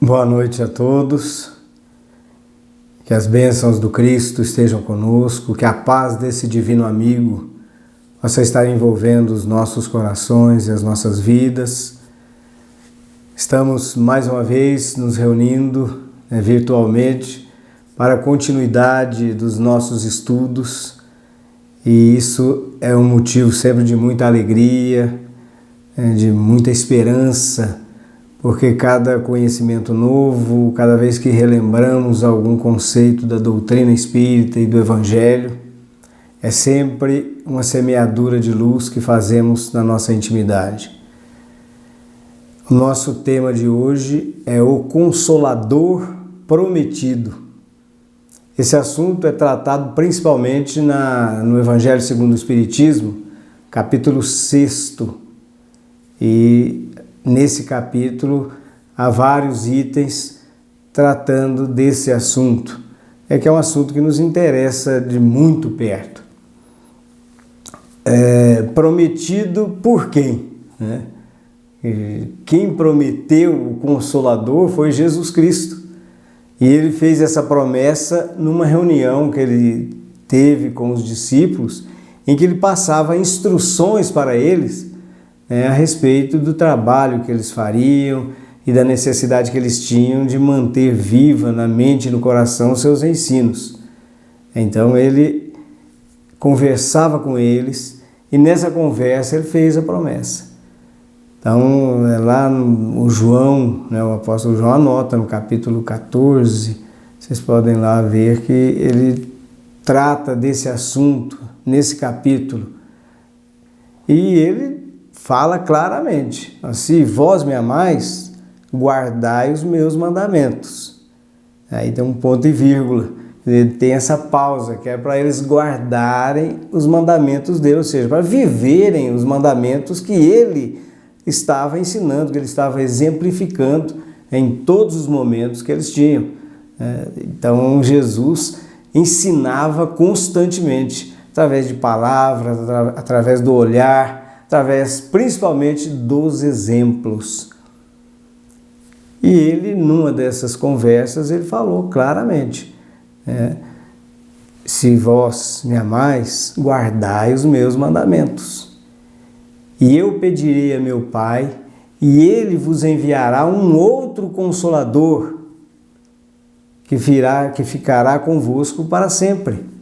Boa noite a todos, que as bênçãos do Cristo estejam conosco, que a paz desse divino amigo possa estar envolvendo os nossos corações e as nossas vidas. Estamos mais uma vez nos reunindo virtualmente para a continuidade dos nossos estudos e isso é um motivo sempre de muita alegria, de muita esperança, porque cada conhecimento novo, cada vez que relembramos algum conceito da doutrina espírita e do Evangelho, é sempre uma semeadura de luz que fazemos na nossa intimidade. O nosso tema de hoje é o Consolador Prometido. Esse assunto é tratado principalmente no Evangelho segundo o Espiritismo, capítulo 6º, e nesse capítulo há vários itens tratando desse assunto. Que é um assunto que nos interessa de muito perto. Prometido por quem? Quem prometeu o Consolador foi Jesus Cristo. E ele fez essa promessa numa reunião que ele teve com os discípulos, em que ele passava instruções para eles a respeito do trabalho que eles fariam e da necessidade que eles tinham de manter viva na mente e no coração os seus ensinos. Então ele conversava com eles e nessa conversa ele fez a promessa. Então lá o João, o apóstolo João anota no capítulo 14, vocês podem lá ver que ele trata desse assunto nesse capítulo e ele fala claramente: se vós me amais, guardai os meus mandamentos. Aí tem um ponto e vírgula, tem essa pausa, que é para eles guardarem os mandamentos dele, ou seja, para viverem os mandamentos que ele estava ensinando, que ele estava exemplificando em todos os momentos que eles tinham. Então Jesus ensinava constantemente, através de palavras, através do olhar, através principalmente dos exemplos. E ele, numa dessas conversas, ele falou claramente: se vós me amais, guardai os meus mandamentos. E eu pedirei a meu Pai, e ele vos enviará um outro Consolador, que ficará convosco para sempre.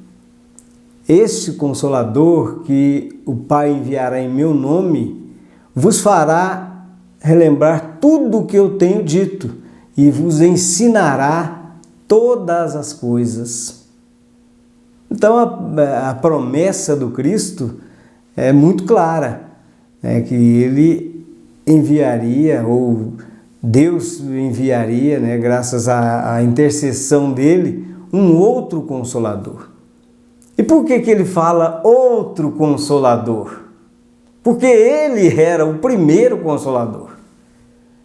Este Consolador que o Pai enviará em meu nome vos fará relembrar tudo o que eu tenho dito e vos ensinará todas as coisas. Então a promessa do Cristo é muito clara, que ele enviaria, ou Deus enviaria, graças à intercessão dele, um outro Consolador. E por que ele fala outro Consolador? Porque ele era o primeiro Consolador.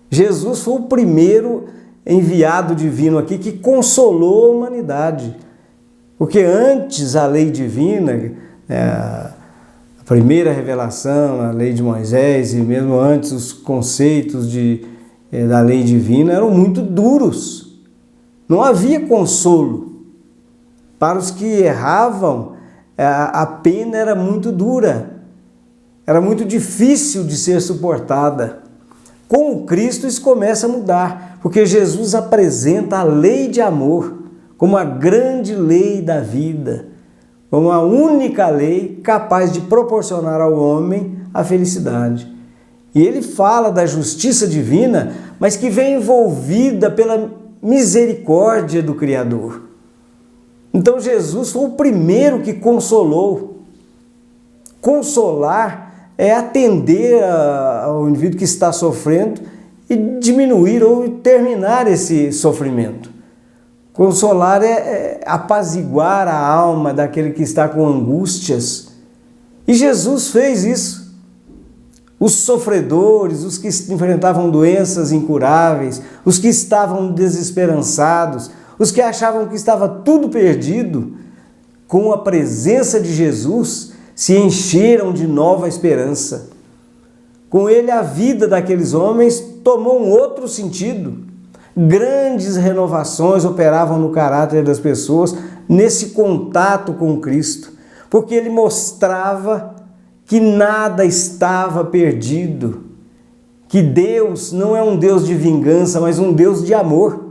Jesus foi o primeiro enviado divino aqui que consolou a humanidade. Porque antes a lei divina, a primeira revelação, a lei de Moisés, e mesmo antes os conceitos da lei divina eram muito duros. Não havia consolo. Para os que erravam, a pena era muito dura, era muito difícil de ser suportada. Com o Cristo isso começa a mudar, porque Jesus apresenta a lei de amor como a grande lei da vida, como a única lei capaz de proporcionar ao homem a felicidade. E ele fala da justiça divina, mas que vem envolvida pela misericórdia do Criador. Então Jesus foi o primeiro que consolou. Consolar é atender ao indivíduo que está sofrendo e diminuir ou terminar esse sofrimento. Consolar é apaziguar a alma daquele que está com angústias. E Jesus fez isso. Os sofredores, os que enfrentavam doenças incuráveis, os que estavam desesperançados, os que achavam que estava tudo perdido, com a presença de Jesus, se encheram de nova esperança. Com ele, a vida daqueles homens tomou um outro sentido. grandes renovações operavam no caráter das pessoas nesse contato com Cristo, porque ele mostrava que nada estava perdido, que Deus não é um Deus de vingança, mas um Deus de amor,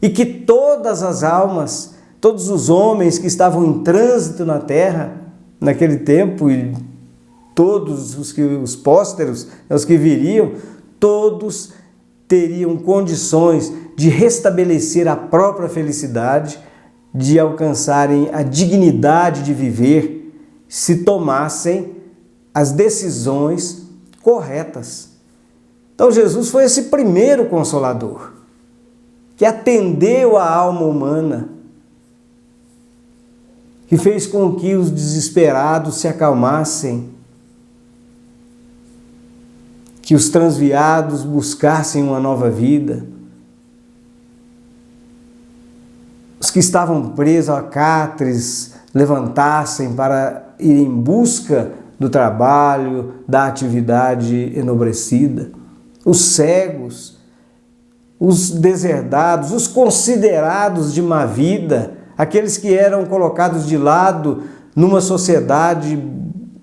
e que todas as almas, todos os homens que estavam em trânsito na terra naquele tempo, e todos os pósteros, os que viriam, todos teriam condições de restabelecer a própria felicidade, de alcançarem a dignidade de viver, se tomassem as decisões corretas. Então Jesus foi esse primeiro consolador, que atendeu a alma humana, que fez com que os desesperados se acalmassem, que os transviados buscassem uma nova vida, os que estavam presos a cátares levantassem para ir em busca do trabalho, da atividade enobrecida, os cegos, os deserdados, os considerados de má vida, aqueles que eram colocados de lado numa sociedade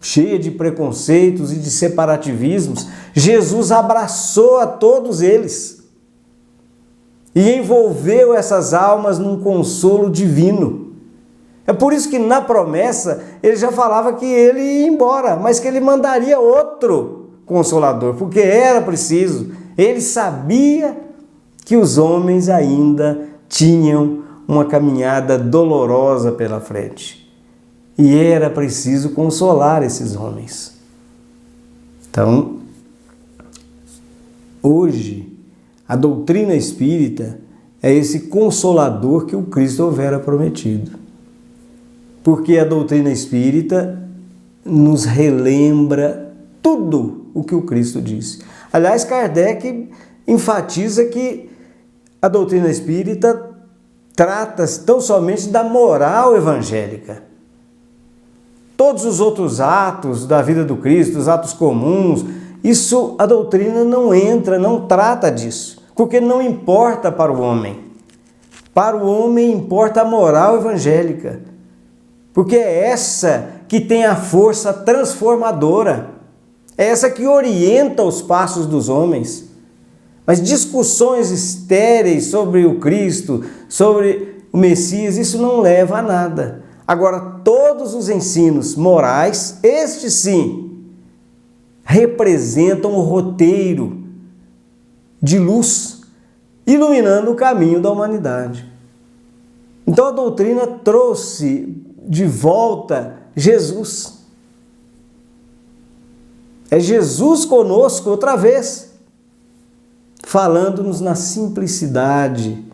cheia de preconceitos e de separativismos. Jesus abraçou a todos eles e envolveu essas almas num consolo divino. É por isso que na promessa ele já falava que ele ia embora, mas que ele mandaria outro consolador, porque era preciso. Ele sabia que os homens ainda tinham uma caminhada dolorosa pela frente. E era preciso consolar esses homens. Então, hoje, a doutrina espírita é esse consolador que o Cristo houvera prometido. Porque a doutrina espírita nos relembra tudo o que o Cristo disse. Aliás, Kardec enfatiza que a doutrina espírita trata tão somente da moral evangélica. Todos os outros atos da vida do Cristo, os atos comuns, isso a doutrina não entra, não trata disso, porque não importa para o homem. Para o homem importa a moral evangélica, porque é essa que tem a força transformadora, é essa que orienta os passos dos homens. Mas discussões estéreis sobre o Cristo, sobre o Messias, isso não leva a nada. Agora, todos os ensinos morais, estes sim, representam o roteiro de luz, iluminando o caminho da humanidade. Então a doutrina trouxe de volta Jesus. É Jesus conosco outra vez, falando-nos na simplicidade,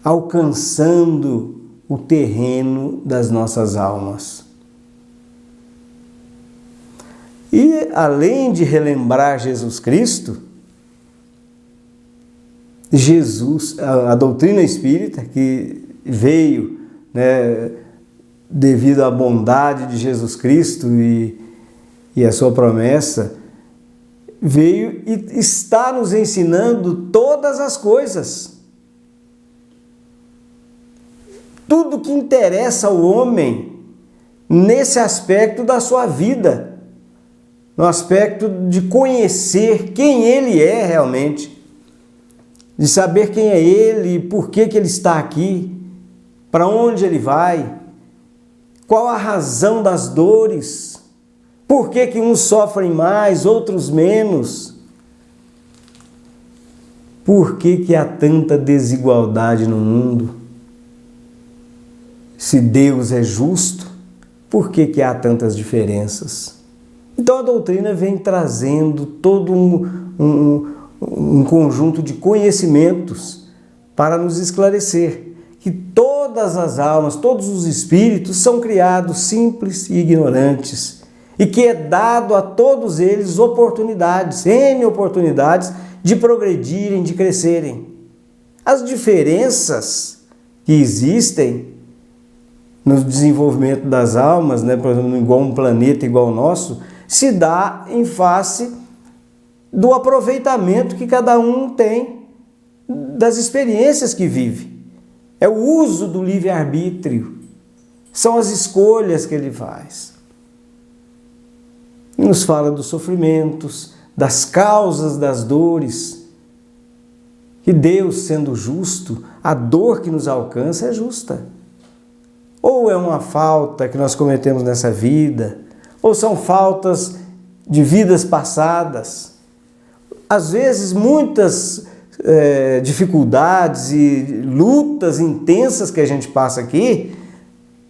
alcançando o terreno das nossas almas. E além de relembrar Jesus Cristo, a doutrina espírita, que veio, devido à bondade de Jesus Cristo e a sua promessa, veio e está nos ensinando todas as coisas. Tudo que interessa ao homem nesse aspecto da sua vida, no aspecto de conhecer quem ele é realmente, de saber quem é ele, por que ele está aqui, para onde ele vai, qual a razão das dores, por que uns sofrem mais, outros menos, por que há tanta desigualdade no mundo. Se Deus é justo, por que há tantas diferenças? Então a doutrina vem trazendo todo um conjunto de conhecimentos para nos esclarecer que todas as almas, todos os espíritos são criados simples e ignorantes e que é dado a todos eles oportunidades, N oportunidades de progredirem, de crescerem. As diferenças que existem no desenvolvimento das almas, por exemplo, igual um planeta igual ao nosso, se dá em face do aproveitamento que cada um tem das experiências que vive. É o uso do livre-arbítrio. São as escolhas que ele faz. E nos fala dos sofrimentos, das causas das dores. Que Deus, sendo justo, a dor que nos alcança é justa. Ou é uma falta que nós cometemos nessa vida, ou são faltas de vidas passadas. Às vezes, muitas dificuldades e lutas intensas que a gente passa aqui,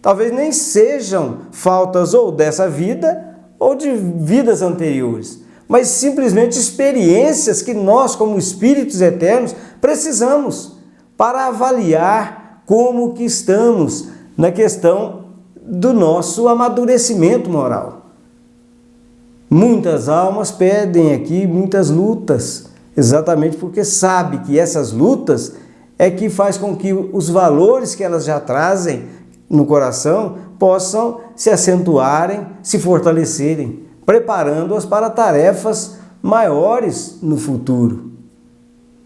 talvez nem sejam faltas ou dessa vida ou de vidas anteriores, mas simplesmente experiências que nós, como espíritos eternos, precisamos para avaliar como que estamos na questão do nosso amadurecimento moral. Muitas almas pedem aqui muitas lutas, exatamente porque sabe que essas lutas é que faz com que os valores que elas já trazem no coração possam se acentuarem, se fortalecerem, preparando-as para tarefas maiores no futuro.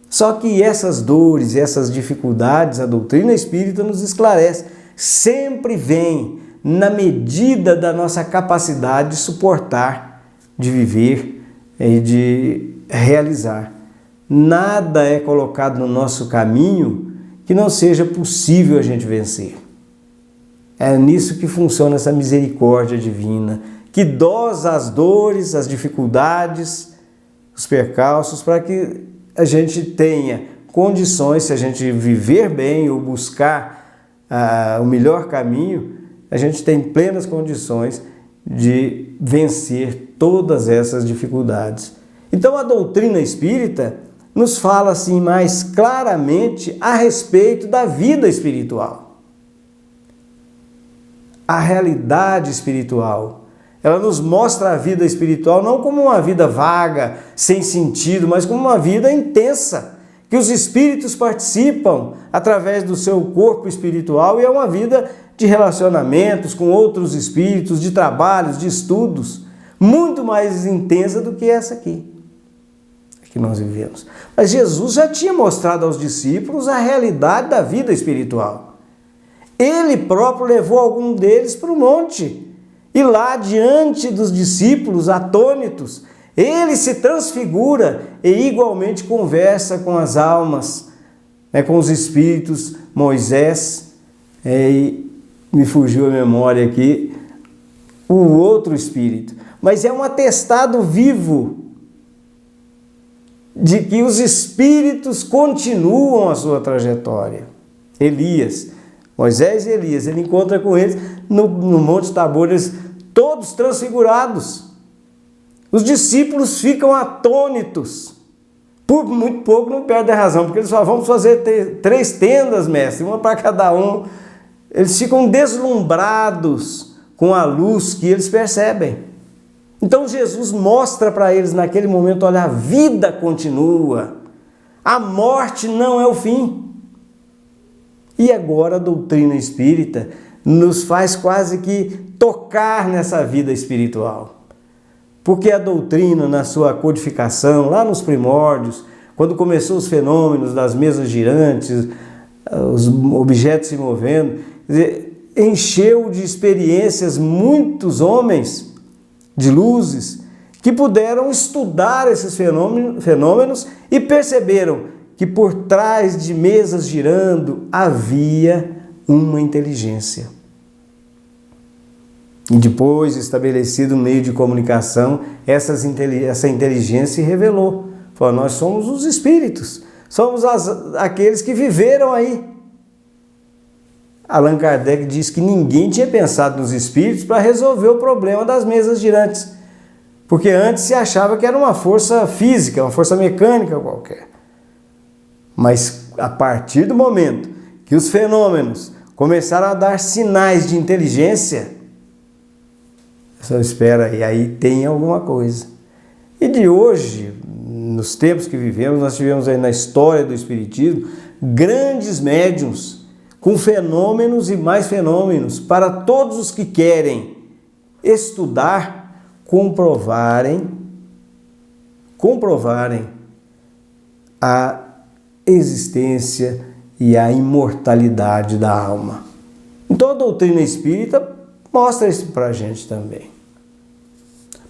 Só que essas dores, essas dificuldades, a doutrina espírita nos esclarece, sempre vem na medida da nossa capacidade de suportar, de viver e de realizar. Nada é colocado no nosso caminho que não seja possível a gente vencer. É nisso que funciona essa misericórdia divina, que dosa as dores, as dificuldades, os percalços, para que a gente tenha condições, se a gente viver bem ou buscar o melhor caminho, a gente tem plenas condições de vencer todas essas dificuldades. Então a doutrina espírita nos fala assim mais claramente a respeito da vida espiritual. A realidade espiritual. Ela nos mostra a vida espiritual não como uma vida vaga, sem sentido, mas como uma vida intensa, que os espíritos participam através do seu corpo espiritual, e é uma vida de relacionamentos com outros espíritos, de trabalhos, de estudos, muito mais intensa do que essa aqui que nós vivemos. Mas Jesus já tinha mostrado aos discípulos a realidade da vida espiritual. Ele próprio levou algum deles para o monte, e lá diante dos discípulos atônitos, ele se transfigura e igualmente conversa com as almas, com os espíritos. Moisés, e me fugiu a memória aqui, o outro espírito, mas é um atestado vivo de que os espíritos continuam a sua trajetória. Elias, Moisés e Elias, ele encontra com eles no Monte Tabor, eles todos transfigurados. Os discípulos ficam atônitos. Por muito pouco não perdem a razão, porque eles falam, vamos fazer 3 tendas, mestre, uma para cada um. Eles ficam deslumbrados com a luz que eles percebem. Então Jesus mostra para eles naquele momento, olha, a vida continua, a morte não é o fim. E agora a doutrina espírita nos faz quase que tocar nessa vida espiritual. Porque a doutrina, na sua codificação, lá nos primórdios, quando começou os fenômenos das mesas girantes, os objetos se movendo, encheu de experiências muitos homens de luzes que puderam estudar esses fenômenos e perceberam que por trás de mesas girando havia uma inteligência. E depois, estabelecido um meio de comunicação, essa inteligência se revelou. Falou, nós somos os espíritos, somos aqueles que viveram aí. Allan Kardec diz que ninguém tinha pensado nos espíritos para resolver o problema das mesas girantes, porque antes se achava que era uma força física, uma força mecânica qualquer. Mas a partir do momento que os fenômenos começaram a dar sinais de inteligência, só espera aí tem alguma coisa. E de hoje, nos tempos que vivemos, nós tivemos aí na história do espiritismo grandes médiuns com fenômenos e mais fenômenos para todos os que querem estudar, comprovarem comprovarem a existência e a imortalidade da alma. Então a doutrina espírita mostra isso para a gente também.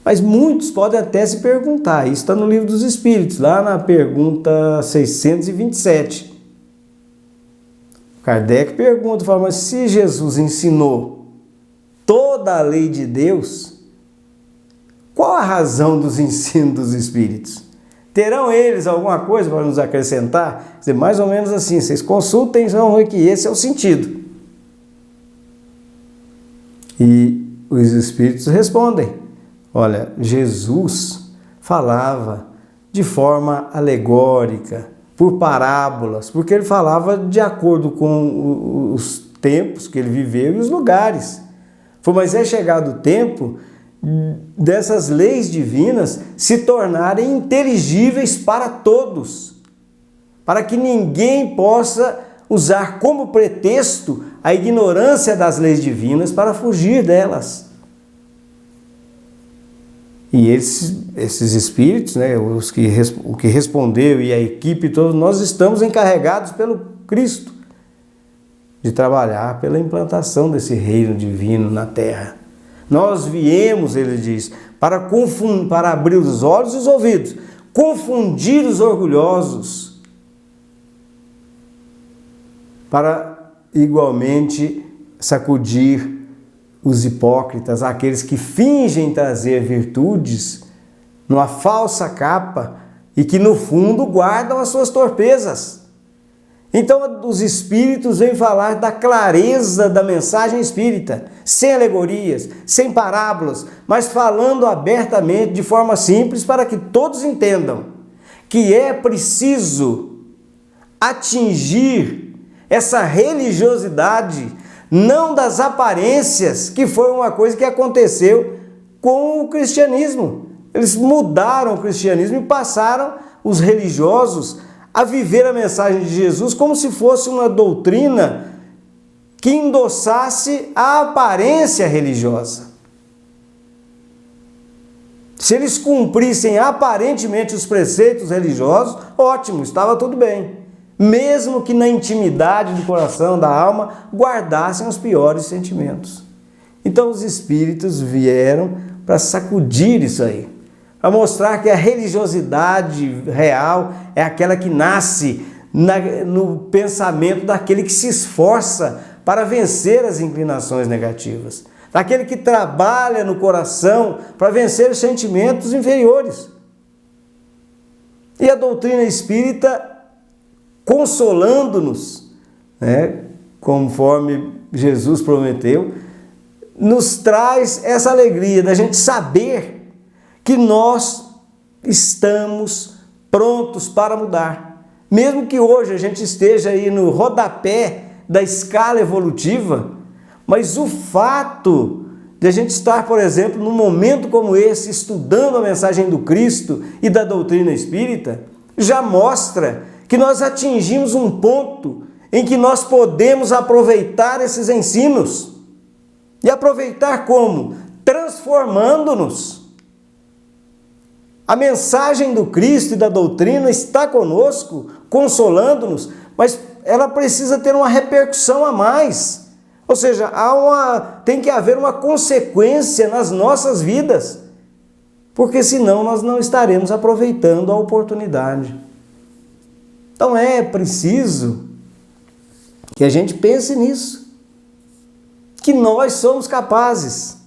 Mas muitos podem até se perguntar, isso está no Livro dos Espíritos, lá na pergunta 627. Kardec pergunta, fala, mas se Jesus ensinou toda a lei de Deus, qual a razão dos ensinos dos Espíritos? Terão eles alguma coisa para nos acrescentar? Quer dizer, mais ou menos assim, vocês consultem, vão ver que esse é o sentido. E os Espíritos respondem, olha, Jesus falava de forma alegórica, por parábolas, porque ele falava de acordo com os tempos que ele viveu e os lugares. Mas é chegado o tempo dessas leis divinas se tornarem inteligíveis para todos, para que ninguém possa usar como pretexto a ignorância das leis divinas para fugir delas. E esses espíritos, né, o que respondeu e a equipe toda, nós estamos encarregados pelo Cristo de trabalhar pela implantação desse reino divino na terra. Nós viemos, ele diz, para abrir os olhos e os ouvidos, confundir os orgulhosos, para igualmente sacudir os hipócritas, aqueles que fingem trazer virtudes numa falsa capa e que no fundo guardam as suas torpezas. Então os espíritos vêm falar da clareza da mensagem espírita, sem alegorias, sem parábolas, mas falando abertamente, de forma simples, para que todos entendam que é preciso atingir essa religiosidade, não das aparências, que foi uma coisa que aconteceu com o cristianismo. Eles mudaram o cristianismo e passaram os religiosos a viver a mensagem de Jesus como se fosse uma doutrina que endossasse a aparência religiosa. Se eles cumprissem aparentemente os preceitos religiosos, ótimo, estava tudo bem. Mesmo que na intimidade do coração, da alma, guardassem os piores sentimentos. Então os espíritos vieram para sacudir isso aí, para mostrar que a religiosidade real é aquela que nasce no pensamento daquele que se esforça para vencer as inclinações negativas, daquele que trabalha no coração para vencer os sentimentos inferiores. E a doutrina espírita, consolando-nos, né, conforme Jesus prometeu, nos traz essa alegria da gente saber que nós estamos prontos para mudar. Mesmo que hoje a gente esteja aí no rodapé da escala evolutiva, mas o fato de a gente estar, por exemplo, num momento como esse, estudando a mensagem do Cristo e da doutrina espírita, já mostra que nós atingimos um ponto em que nós podemos aproveitar esses ensinos. E aproveitar como? Transformando-nos. A mensagem do Cristo e da doutrina está conosco, consolando-nos, mas ela precisa ter uma repercussão a mais. Ou seja, tem que haver uma consequência nas nossas vidas, porque senão nós não estaremos aproveitando a oportunidade. Então é preciso que a gente pense nisso, que nós somos capazes,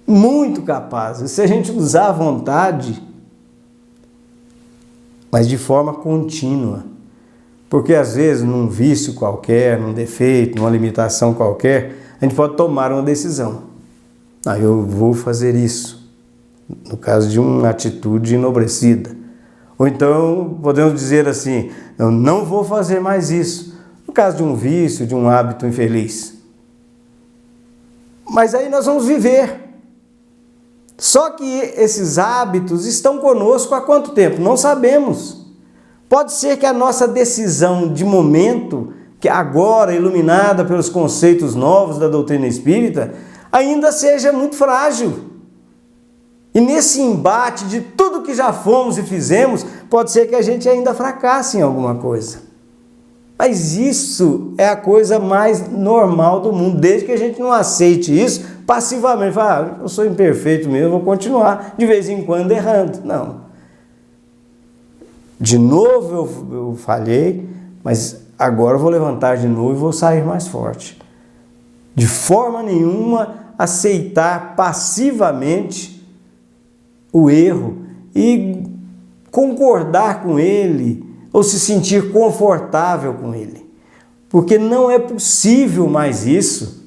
muito capazes, se a gente usar a vontade, mas de forma contínua. Porque às vezes num vício qualquer, num defeito, numa limitação qualquer, a gente pode tomar uma decisão. Eu vou fazer isso, no caso de uma atitude enobrecida. Ou então podemos dizer assim, eu não vou fazer mais isso, no caso de um vício, de um hábito infeliz. Mas aí nós vamos viver. Só que esses hábitos estão conosco há quanto tempo? Não sabemos. Pode ser que a nossa decisão de momento, que agora iluminada pelos conceitos novos da doutrina espírita, ainda seja muito frágil. E nesse embate de tudo que já fomos e fizemos, pode ser que a gente ainda fracasse em alguma coisa. Mas isso é a coisa mais normal do mundo, desde que a gente não aceite isso passivamente. Fala, eu sou imperfeito mesmo, vou continuar de vez em quando errando. Não. De novo eu falhei, mas agora eu vou levantar de novo e vou sair mais forte. De forma nenhuma aceitar passivamente o erro e concordar com ele ou se sentir confortável com ele. Porque não é possível mais isso.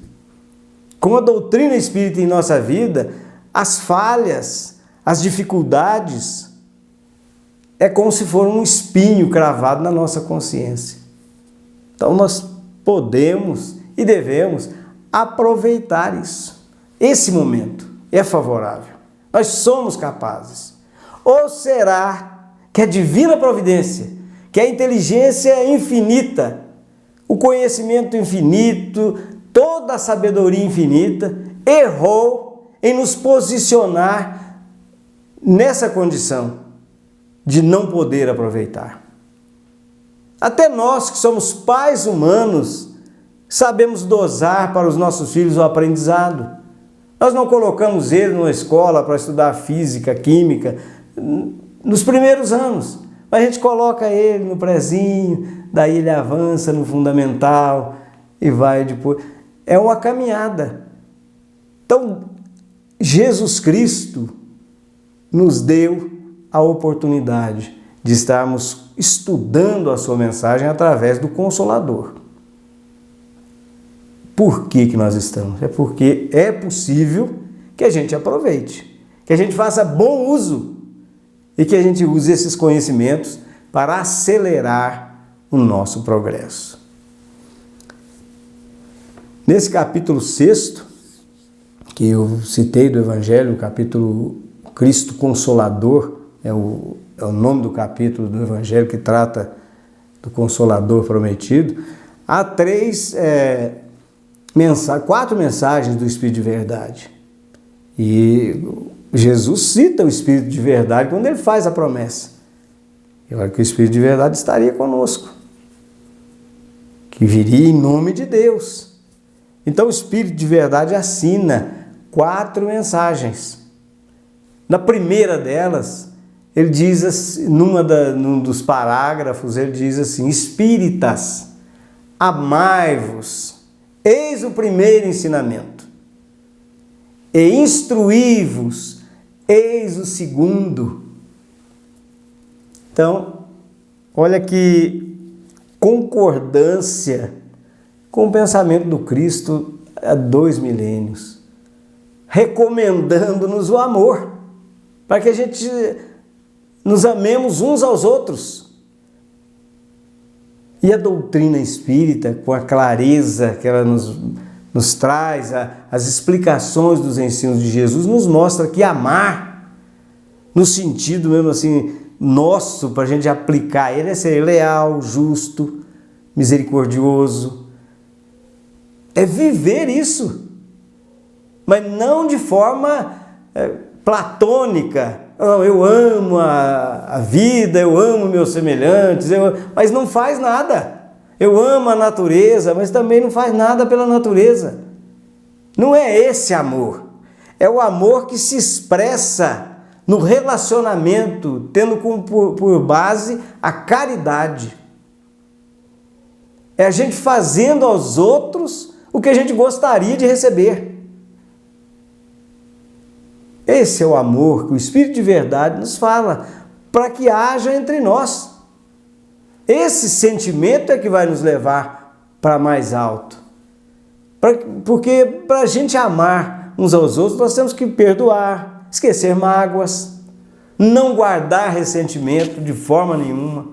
Com a doutrina espírita em nossa vida, as falhas, as dificuldades, é como se for um espinho cravado na nossa consciência. Então nós podemos e devemos aproveitar isso. Esse momento é favorável. Nós somos capazes. Ou será que a divina providência, que a inteligência infinita, o conhecimento infinito, toda a sabedoria infinita, errou em nos posicionar nessa condição de não poder aproveitar? Até nós que somos pais humanos, sabemos dosar para os nossos filhos o aprendizado. Nós não colocamos ele numa escola para estudar física, química, nos primeiros anos. Mas a gente coloca ele no prezinho, daí ele avança no fundamental e vai depois. É uma caminhada. Então, Jesus Cristo nos deu a oportunidade de estarmos estudando a sua mensagem através do Consolador. Por que nós estamos? É porque é possível que a gente aproveite, que a gente faça bom uso e que a gente use esses conhecimentos para acelerar o nosso progresso. Nesse capítulo 6, que eu citei do Evangelho, o capítulo Cristo Consolador, é o nome do capítulo do Evangelho que trata do Consolador prometido, há quatro mensagens do Espírito de Verdade. E Jesus cita o Espírito de Verdade quando ele faz a promessa. Que o Espírito de Verdade estaria conosco, que viria em nome de Deus. Então o Espírito de Verdade assina 4 mensagens. Na primeira delas, ele diz assim, num dos parágrafos, ele diz assim: Espíritas, amai-vos, eis o primeiro ensinamento, e instruí-vos, eis o segundo. Então, olha que concordância com o pensamento do Cristo há 2 milênios, recomendando-nos o amor, para que a gente nos amemos uns aos outros. E a doutrina espírita, com a clareza que ela nos traz, as explicações dos ensinos de Jesus, nos mostra que amar, no sentido mesmo assim, nosso, para a gente aplicar ele, é ser leal, justo, misericordioso, é viver isso, mas não de forma platônica. Não, eu amo a vida, eu amo meus semelhantes, mas não faz nada. Eu amo a natureza, mas também não faz nada pela natureza. Não é esse amor. É o amor que se expressa no relacionamento, tendo por base a caridade. É a gente fazendo aos outros o que a gente gostaria de receber. Esse é o amor que o Espírito de Verdade nos fala, para que haja entre nós. Esse sentimento é que vai nos levar para mais alto. Porque para a gente amar uns aos outros, nós temos que perdoar, esquecer mágoas, não guardar ressentimento de forma nenhuma.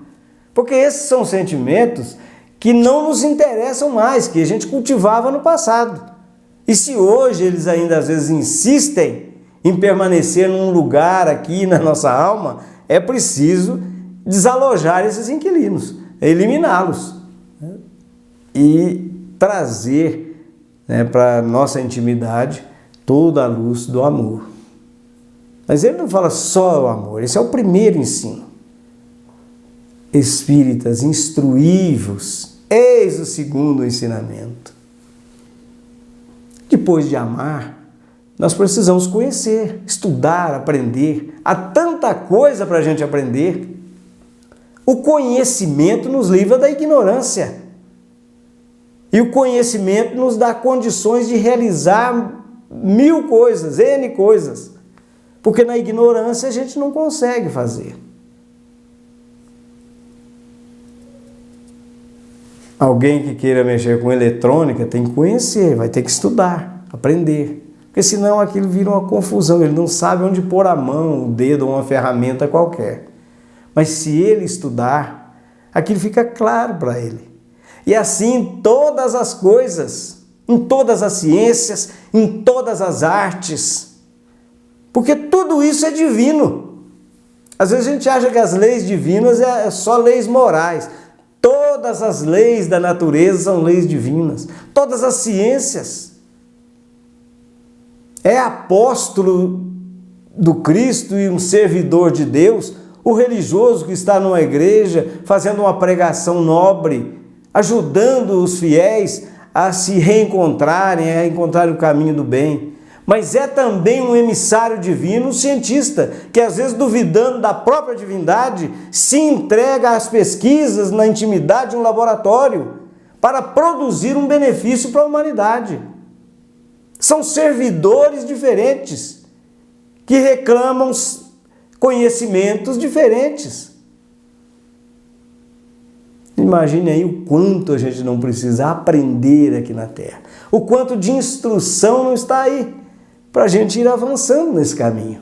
Porque esses são sentimentos que não nos interessam mais, que a gente cultivava no passado. E se hoje eles ainda às vezes insistem em permanecer num lugar aqui na nossa alma, é preciso desalojar esses inquilinos, eliminá-los, né? E trazer, né, para a nossa intimidade toda a luz do amor. Mas ele não fala só o amor, esse é o primeiro ensino. Espíritas, instruí-vos, eis o segundo ensinamento. Depois de amar, nós precisamos conhecer, estudar, aprender. Há tanta coisa para a gente aprender. O conhecimento nos livra da ignorância. E o conhecimento nos dá condições de realizar 1000 coisas, N coisas. Porque na ignorância a gente não consegue fazer. Alguém que queira mexer com eletrônica tem que conhecer, vai ter que estudar, aprender. Porque senão aquilo vira uma confusão, ele não sabe onde pôr a mão, o dedo ou uma ferramenta qualquer. Mas se ele estudar, aquilo fica claro para ele. E assim em todas as coisas, em todas as ciências, em todas as artes. Porque tudo isso é divino. Às vezes a gente acha que as leis divinas é só leis morais. Todas as leis da natureza são leis divinas. Todas as ciências. É apóstolo do Cristo e um servidor de Deus, o religioso que está numa igreja fazendo uma pregação nobre, ajudando os fiéis a se reencontrarem, a encontrarem o caminho do bem. Mas é também um emissário divino, um cientista, que às vezes duvidando da própria divindade, se entrega às pesquisas na intimidade de um laboratório para produzir um benefício para a humanidade. São servidores diferentes que reclamam conhecimentos diferentes. Imagine aí o quanto a gente não precisa aprender aqui na Terra. O quanto de instrução não está aí para a gente ir avançando nesse caminho.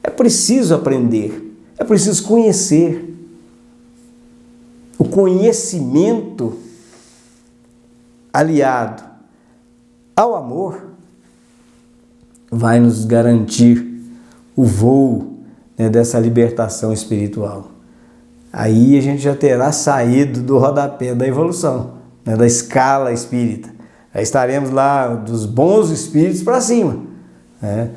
É preciso aprender, é preciso conhecer. O conhecimento aliado ao amor vai nos garantir o voo, né, dessa libertação espiritual. Aí a gente já terá saído do rodapé da evolução, né, da escala espírita. Aí estaremos lá dos bons espíritos para cima, né?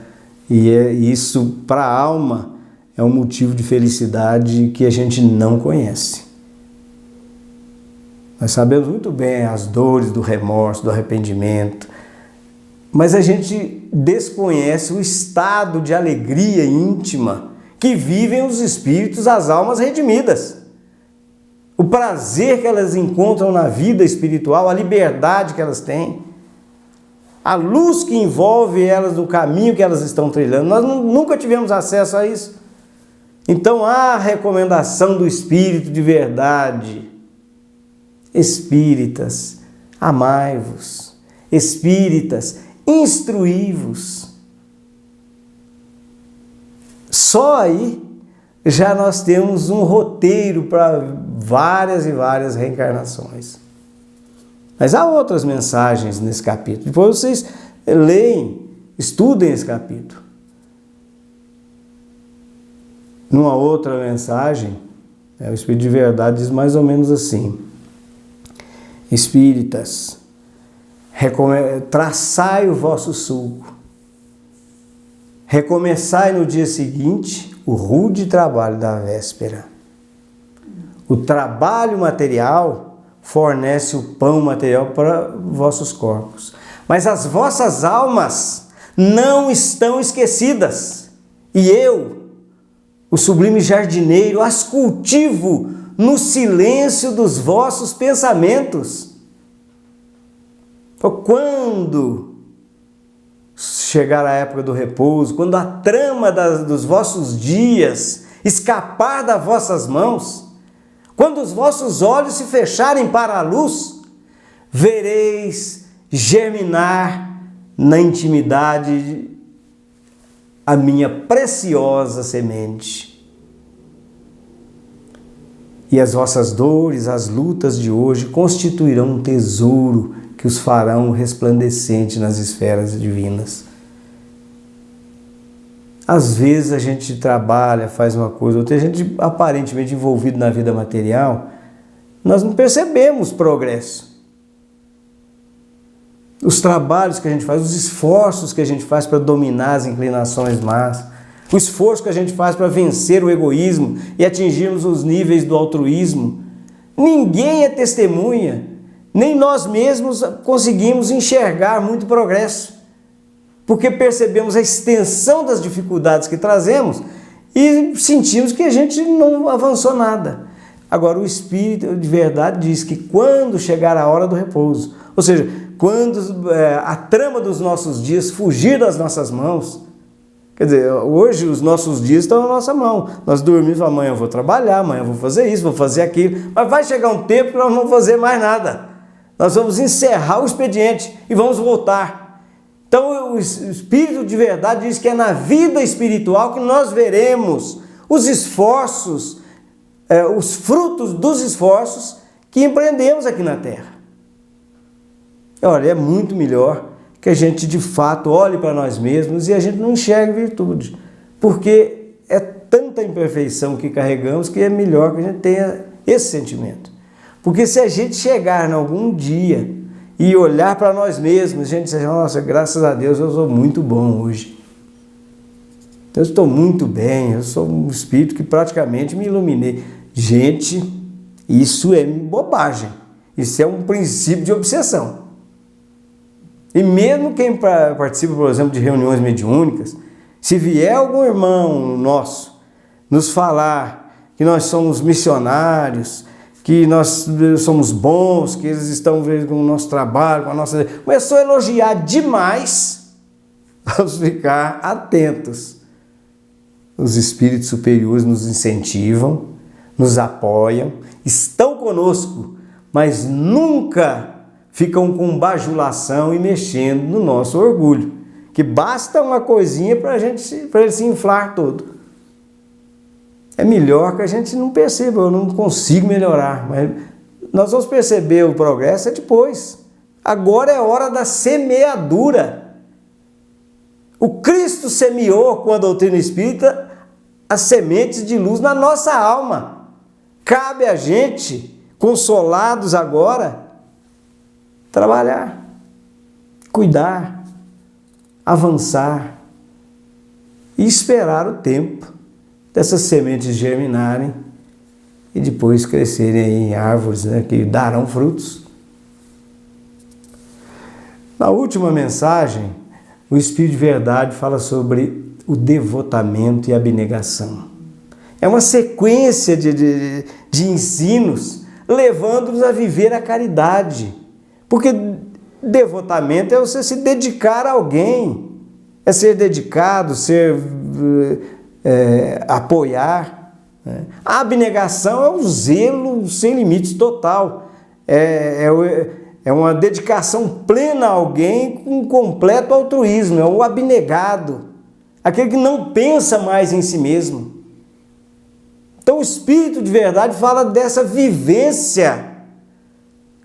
E isso para a alma é um motivo de felicidade que a gente não conhece. Nós sabemos muito bem as dores do remorso, do arrependimento, mas a gente desconhece o estado de alegria íntima que vivem os espíritos, as almas redimidas. O prazer que elas encontram na vida espiritual, a liberdade que elas têm, a luz que envolve elas no caminho que elas estão trilhando. Nós nunca tivemos acesso a isso. Então há a recomendação do Espírito de verdade. Espíritas, amai-vos. Espíritas, instruí-vos. Só aí já nós temos um roteiro para várias e várias reencarnações. Mas há outras mensagens nesse capítulo. Depois vocês leem, estudem esse capítulo. Numa outra mensagem, o Espírito de Verdade diz mais ou menos assim: Espíritas, traçai o vosso sulco, recomeçai no dia seguinte o rude trabalho da véspera. O trabalho material fornece o pão material para vossos corpos, mas as vossas almas não estão esquecidas, e eu, o sublime jardineiro, as cultivo no silêncio dos vossos pensamentos. Quando chegar a época do repouso, quando a trama dos vossos dias escapar das vossas mãos, quando os vossos olhos se fecharem para a luz, vereis germinar na intimidade a minha preciosa semente. E as vossas dores, as lutas de hoje constituirão um tesouro que os farão resplandecente nas esferas divinas. Às vezes a gente trabalha, faz uma coisa, outra, a gente aparentemente envolvido na vida material, nós não percebemos progresso. Os trabalhos que a gente faz, os esforços que a gente faz para dominar as inclinações más, o esforço que a gente faz para vencer o egoísmo e atingirmos os níveis do altruísmo. Ninguém é testemunha, nem nós mesmos conseguimos enxergar muito progresso, porque percebemos a extensão das dificuldades que trazemos e sentimos que a gente não avançou nada. Agora, o Espírito de verdade diz que quando chegar a hora do repouso, ou seja, quando a trama dos nossos dias fugir das nossas mãos, quer dizer, hoje os nossos dias estão na nossa mão. Nós dormimos, amanhã eu vou trabalhar, amanhã eu vou fazer isso, vou fazer aquilo, mas vai chegar um tempo que nós não vamos fazer mais nada. Nós vamos encerrar o expediente e vamos voltar. Então, o Espírito de verdade diz que é na vida espiritual que nós veremos os esforços, os frutos dos esforços que empreendemos aqui na Terra. Olha, é muito melhor que a gente de fato olhe para nós mesmos e a gente não enxergue virtude, porque é tanta imperfeição que carregamos que é melhor que a gente tenha esse sentimento. Porque se a gente chegar em algum dia e olhar para nós mesmos, a gente diz, nossa, graças a Deus eu sou muito bom hoje. Eu estou muito bem, eu sou um espírito que praticamente me iluminei. Gente, isso é bobagem, isso é um princípio de obsessão. E mesmo quem participa, por exemplo, de reuniões mediúnicas, se vier algum irmão nosso nos falar que nós somos missionários, que nós somos bons, que eles estão com o nosso trabalho, com a nossa... Começou a elogiar demais, vamos ficar atentos. Os espíritos superiores nos incentivam, nos apoiam, estão conosco, mas nunca ficam com bajulação e mexendo no nosso orgulho, que basta uma coisinha para ele se inflar todo. É melhor que a gente não perceba, eu não consigo melhorar, mas nós vamos perceber o progresso depois. Agora é hora da semeadura. O Cristo semeou com a doutrina espírita as sementes de luz na nossa alma. Cabe a gente, consolados agora, trabalhar, cuidar, avançar e esperar o tempo dessas sementes germinarem e depois crescerem em árvores, né, que darão frutos. Na última mensagem, o Espírito de Verdade fala sobre o devotamento e a abnegação. É uma sequência de ensinos levando-nos a viver a caridade. Porque devotamento é você se dedicar a alguém, é ser dedicado, apoiar. Né? A abnegação é um zelo sem limites total, é uma dedicação plena a alguém com completo altruísmo, é o abnegado, aquele que não pensa mais em si mesmo. Então o Espírito de Verdade fala dessa vivência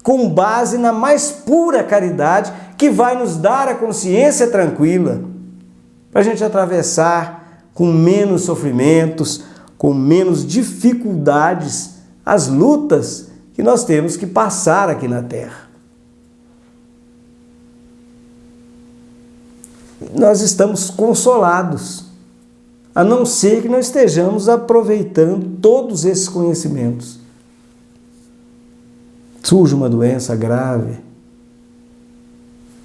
com base na mais pura caridade, que vai nos dar a consciência tranquila, para a gente atravessar com menos sofrimentos, com menos dificuldades, as lutas que nós temos que passar aqui na Terra. Nós estamos consolados, a não ser que nós estejamos aproveitando todos esses conhecimentos. Surge uma doença grave,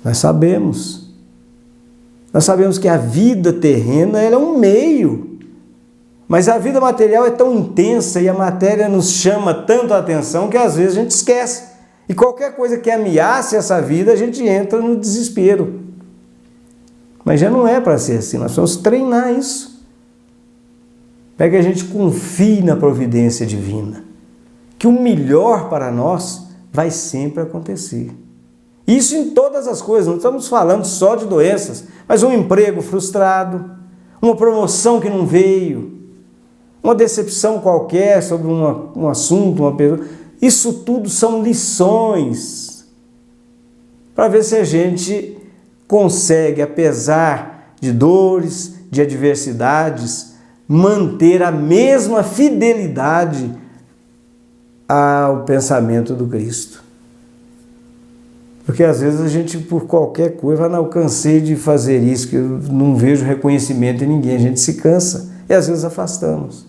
nós sabemos que a vida terrena ela é um meio, mas a vida material é tão intensa e a matéria nos chama tanto a atenção que às vezes a gente esquece. E qualquer coisa que ameace essa vida, a gente entra no desespero. Mas já não é para ser assim, nós vamos treinar isso. Para que a gente confie na providência divina, que o melhor para nós vai sempre acontecer. Isso em todas as coisas, não estamos falando só de doenças, mas um emprego frustrado, uma promoção que não veio, uma decepção qualquer sobre um assunto, uma pessoa. Isso tudo são lições para ver se a gente consegue, apesar de dores, de adversidades, manter a mesma fidelidade ao pensamento do Cristo. Porque às vezes a gente, por qualquer coisa, não, cansei de fazer isso, que eu não vejo reconhecimento em ninguém, a gente se cansa e às vezes afastamos.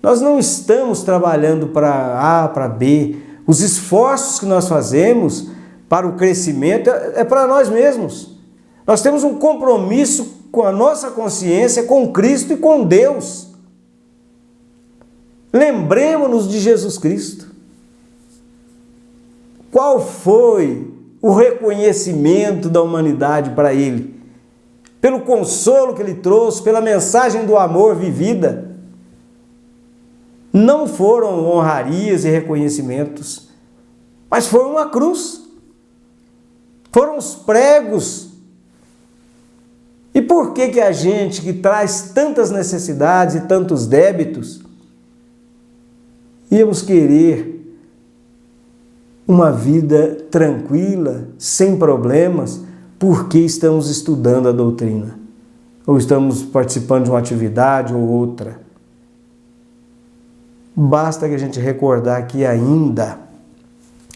Nós não estamos trabalhando para A, para B. Os esforços que nós fazemos para o crescimento é para nós mesmos. Nós temos um compromisso com a nossa consciência, com Cristo e com Deus. Lembremos-nos de Jesus Cristo. Qual foi o reconhecimento da humanidade para Ele? Pelo consolo que Ele trouxe, pela mensagem do amor vivida. Não foram honrarias e reconhecimentos, mas foi uma cruz. Foram os pregos. E por que a gente que traz tantas necessidades e tantos débitos, íamos querer uma vida tranquila, sem problemas, porque estamos estudando a doutrina, ou estamos participando de uma atividade ou outra? Basta que a gente recordar que ainda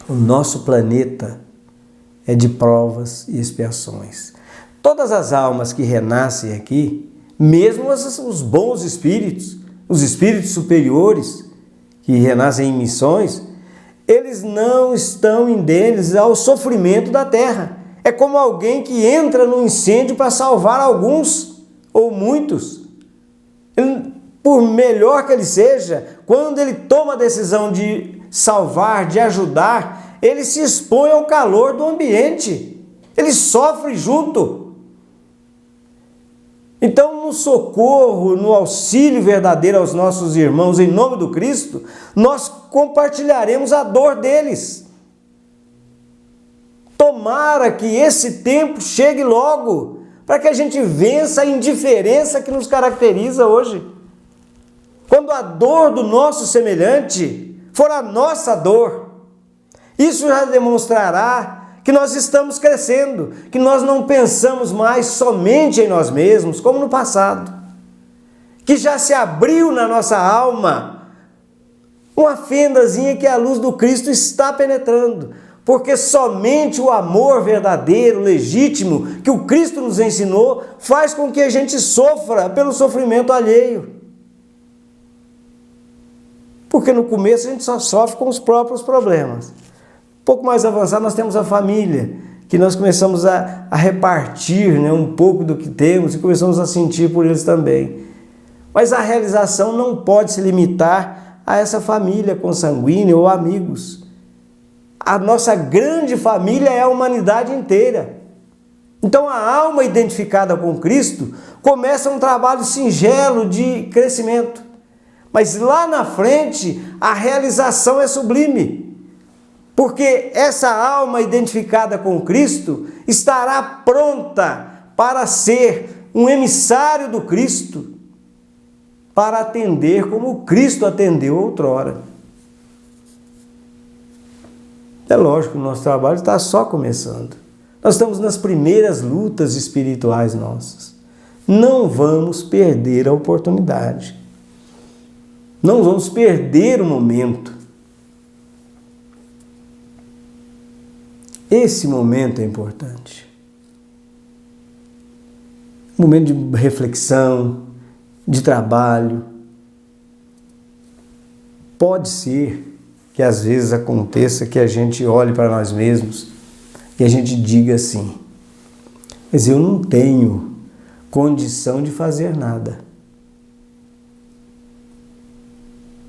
o nosso planeta é de provas e expiações. Todas as almas que renascem aqui, mesmo os bons espíritos, os espíritos superiores que renascem em missões, eles não estão indênes ao sofrimento da terra. É como alguém que entra no incêndio para salvar alguns ou muitos. Por melhor que ele seja, quando ele toma a decisão de salvar, de ajudar, ele se expõe ao calor do ambiente. Ele sofre junto. Então, no socorro, no auxílio verdadeiro aos nossos irmãos, em nome do Cristo, nós compartilharemos a dor deles. Tomara que esse tempo chegue logo, para que a gente vença a indiferença que nos caracteriza hoje. Quando a dor do nosso semelhante for a nossa dor, isso já demonstrará que nós estamos crescendo, que nós não pensamos mais somente em nós mesmos, como no passado, que já se abriu na nossa alma uma fendazinha que a luz do Cristo está penetrando, porque somente o amor verdadeiro, legítimo, que o Cristo nos ensinou, faz com que a gente sofra pelo sofrimento alheio. Porque no começo a gente só sofre com os próprios problemas. Um pouco mais avançado nós temos a família, que nós começamos a repartir, né, um pouco do que temos e começamos a sentir por eles também. Mas a realização não pode se limitar a essa família consanguínea ou amigos. A nossa grande família é a humanidade inteira. Então a alma identificada com Cristo começa um trabalho singelo de crescimento. Mas lá na frente a realização é sublime. Porque essa alma identificada com Cristo estará pronta para ser um emissário do Cristo, para atender como Cristo atendeu outrora. É lógico que o nosso trabalho está só começando. Nós estamos nas primeiras lutas espirituais nossas. Não vamos perder a oportunidade. Não vamos perder o momento. Esse momento é importante. Um momento de reflexão, de trabalho. Pode ser que às vezes aconteça que a gente olhe para nós mesmos e a gente diga assim: mas eu não tenho condição de fazer nada.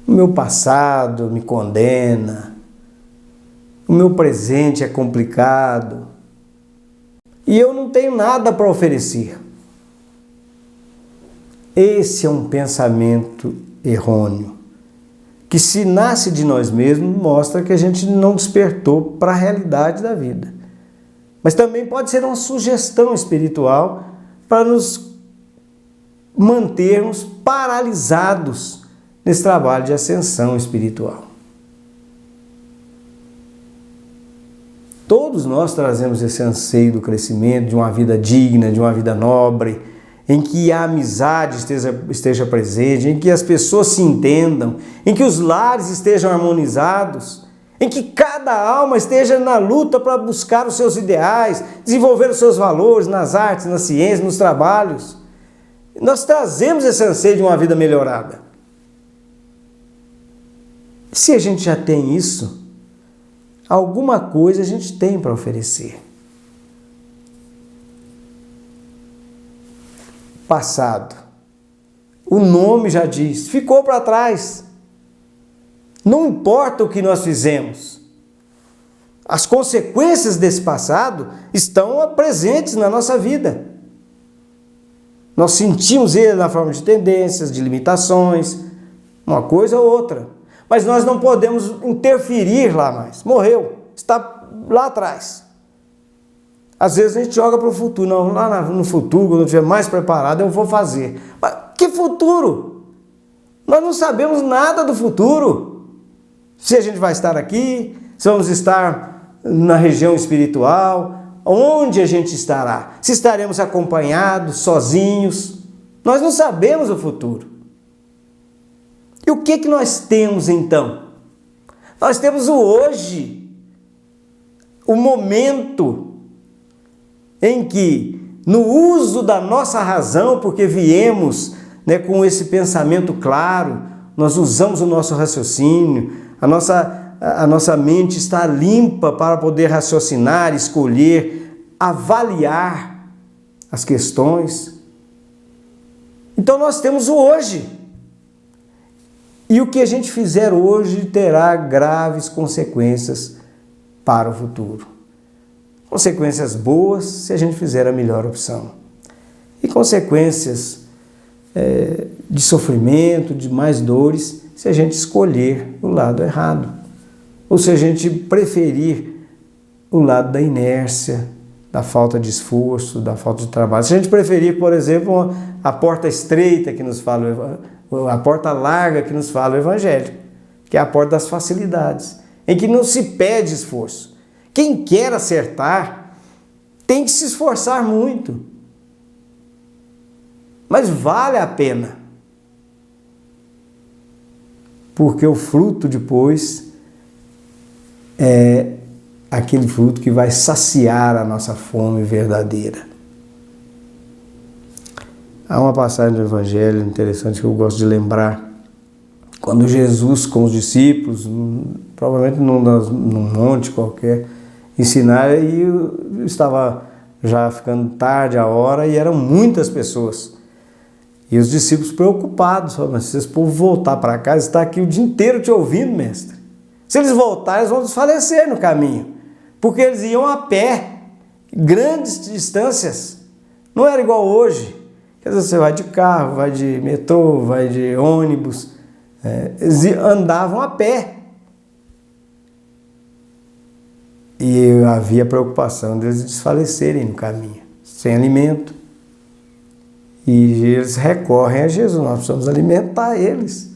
O meu passado me condena. O meu presente é complicado e eu não tenho nada para oferecer. Esse é um pensamento errôneo, que se nasce de nós mesmos, mostra que a gente não despertou para a realidade da vida. Mas também pode ser uma sugestão espiritual para nos mantermos paralisados nesse trabalho de ascensão espiritual. Todos nós trazemos esse anseio do crescimento, de uma vida digna, de uma vida nobre, em que a amizade esteja presente, em que as pessoas se entendam, em que os lares estejam harmonizados. em que cada alma esteja na luta para buscar os seus ideais, desenvolver os seus valores nas artes, nas ciências, nos trabalhos. Nós trazemos esse anseio de uma vida melhorada. Se a gente já tem isso, alguma coisa a gente tem para oferecer. Passado. O nome já diz, ficou para trás. Não importa o que nós fizemos. As consequências desse passado estão presentes na nossa vida. Nós sentimos ele na forma de tendências, de limitações, uma coisa ou outra. Mas nós não podemos interferir lá mais. Morreu, está lá atrás. Às vezes a gente joga para o futuro. Não, lá no futuro, quando eu estiver mais preparado, eu vou fazer. Mas que futuro? Nós não sabemos nada do futuro. Se a gente vai estar aqui, se vamos estar na região espiritual, onde a gente estará? Se estaremos acompanhados, sozinhos? Nós não sabemos o futuro. E o que nós temos então? Nós temos o hoje, o momento em que, no uso da nossa razão, porque viemos com esse pensamento claro, nós usamos o nosso raciocínio, a nossa mente está limpa para poder raciocinar, escolher, avaliar as questões. Então nós temos o hoje. E o que a gente fizer hoje terá graves consequências para o futuro. Consequências boas se a gente fizer a melhor opção. E consequências de sofrimento, de mais dores, se a gente escolher o lado errado. Ou se a gente preferir o lado da inércia, da falta de esforço, da falta de trabalho. Se a gente preferir, por exemplo, a porta estreita que nos fala, a porta larga que nos fala o Evangelho, que é a porta das facilidades, em que não se pede esforço. Quem quer acertar tem que se esforçar muito. Mas vale a pena. Porque o fruto depois é aquele fruto que vai saciar a nossa fome verdadeira. Há uma passagem do Evangelho interessante que eu gosto de lembrar. Quando Jesus com os discípulos, provavelmente num monte qualquer, ensinar, e estava já ficando tarde a hora e eram muitas pessoas. E os discípulos preocupados, falaram, se esse povo voltar para casa, está aqui o dia inteiro te ouvindo, mestre. Se eles voltarem, eles vão desfalecer no caminho, porque eles iam a pé, grandes distâncias. Não era igual hoje. Quer dizer, você vai de carro, vai de metrô, vai de ônibus. Eles andavam a pé. E havia preocupação deles desfalecerem no caminho, sem alimento. E eles recorrem a Jesus, nós precisamos alimentar eles.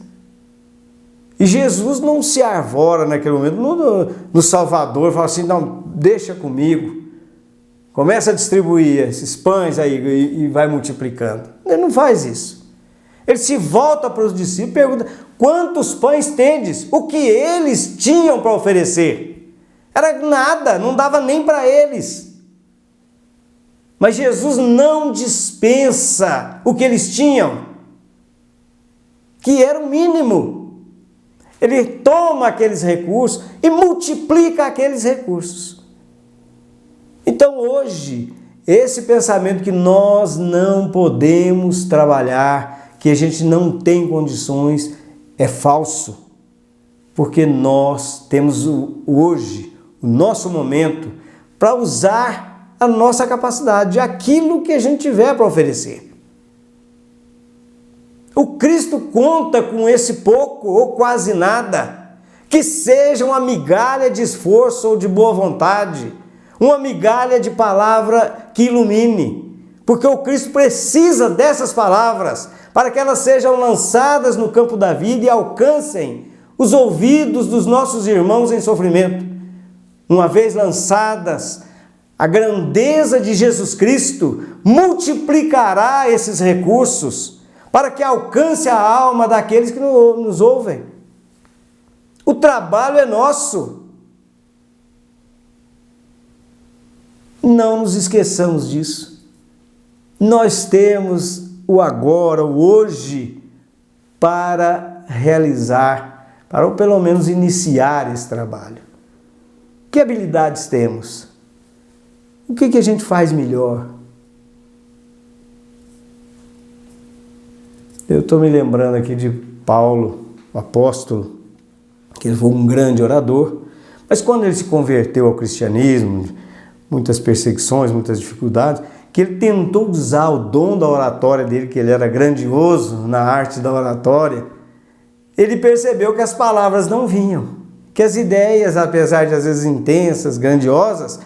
E Jesus não se arvora naquele momento no Salvador, fala assim, não, deixa comigo. Começa a distribuir esses pães aí e vai multiplicando. Ele não faz isso. Ele se volta para os discípulos e pergunta, quantos pães tendes? O que eles tinham para oferecer? Era nada, não dava nem para eles. Mas Jesus não dispensa o que eles tinham, que era o mínimo. Ele toma aqueles recursos e multiplica aqueles recursos. Então hoje, esse pensamento que nós não podemos trabalhar, que a gente não tem condições, é falso. Porque nós temos hoje, o nosso momento, para usar a nossa capacidade, aquilo que a gente tiver para oferecer. O Cristo conta com esse pouco ou quase nada, que seja uma migalha de esforço ou de boa vontade, uma migalha de palavra que ilumine, porque o Cristo precisa dessas palavras para que elas sejam lançadas no campo da vida e alcancem os ouvidos dos nossos irmãos em sofrimento. Uma vez lançadas, a grandeza de Jesus Cristo multiplicará esses recursos para que alcance a alma daqueles que nos ouvem. O trabalho é nosso. Não nos esqueçamos disso. Nós temos o agora, o hoje, para realizar, para ou pelo menos iniciar esse trabalho. Que habilidades temos? O que a gente faz melhor? Eu estou me lembrando aqui de Paulo, o apóstolo, que ele foi um grande orador, mas quando ele se converteu ao cristianismo, muitas perseguições, muitas dificuldades, que ele tentou usar o dom da oratória dele, que ele era grandioso na arte da oratória, ele percebeu que as palavras não vinham, que as ideias, apesar de às vezes intensas, grandiosas,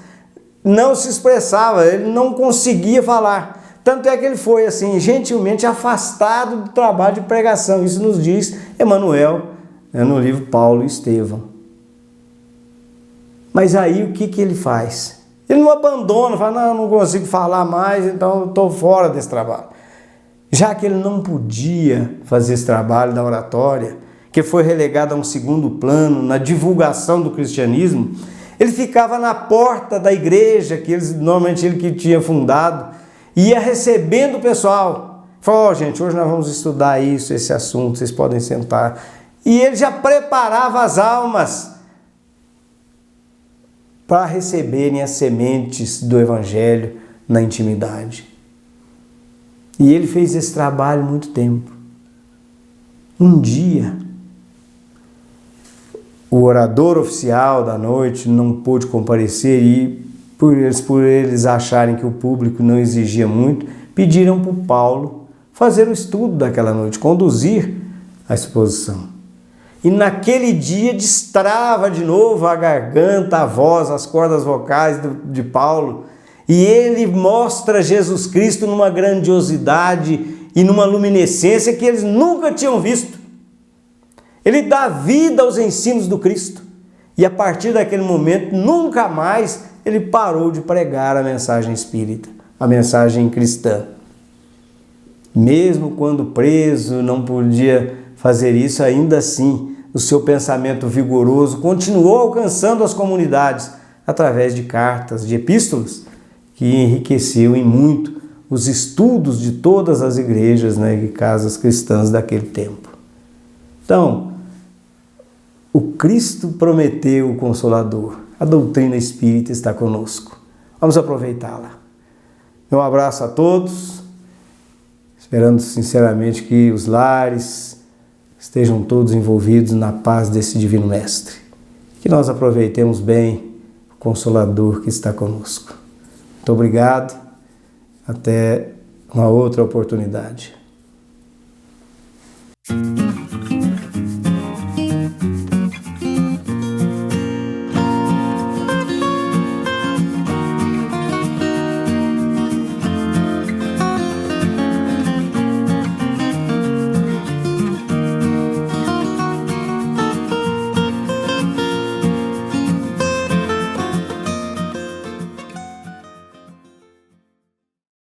não se expressavam, ele não conseguia falar. Tanto é que ele foi assim, gentilmente afastado do trabalho de pregação. Isso nos diz Emmanuel, no livro Paulo e Estevão. Mas aí o que ele faz? Ele não abandona, fala, não consigo falar mais, então eu estou fora desse trabalho. Já que ele não podia fazer esse trabalho da oratória, que foi relegado a um segundo plano na divulgação do cristianismo, ele ficava na porta da igreja, que normalmente ele que tinha fundado, ia recebendo o pessoal. Falou, gente, hoje nós vamos estudar isso, esse assunto, vocês podem sentar. E ele já preparava as almas para receberem as sementes do Evangelho na intimidade. E ele fez esse trabalho muito tempo. Um dia, o orador oficial da noite não pôde comparecer e, por eles acharem que o público não exigia muito, pediram para o Paulo fazer o estudo daquela noite, conduzir a exposição. E naquele dia destrava de novo a garganta, a voz, as cordas vocais de Paulo. E ele mostra Jesus Cristo numa grandiosidade e numa luminescência que eles nunca tinham visto. Ele dá vida aos ensinos do Cristo. E a partir daquele momento, nunca mais ele parou de pregar a mensagem espírita, a mensagem cristã. Mesmo quando preso, não podia fazer isso, ainda assim, o seu pensamento vigoroso continuou alcançando as comunidades através de cartas, de epístolas, que enriqueceu em muito os estudos de todas as igrejas, e casas cristãs daquele tempo. Então, o Cristo prometeu o Consolador. A doutrina espírita está conosco. Vamos aproveitá-la. Um abraço a todos, esperando sinceramente que os lares estejam todos envolvidos na paz desse Divino Mestre. Que nós aproveitemos bem o Consolador que está conosco. Muito obrigado. Até uma outra oportunidade.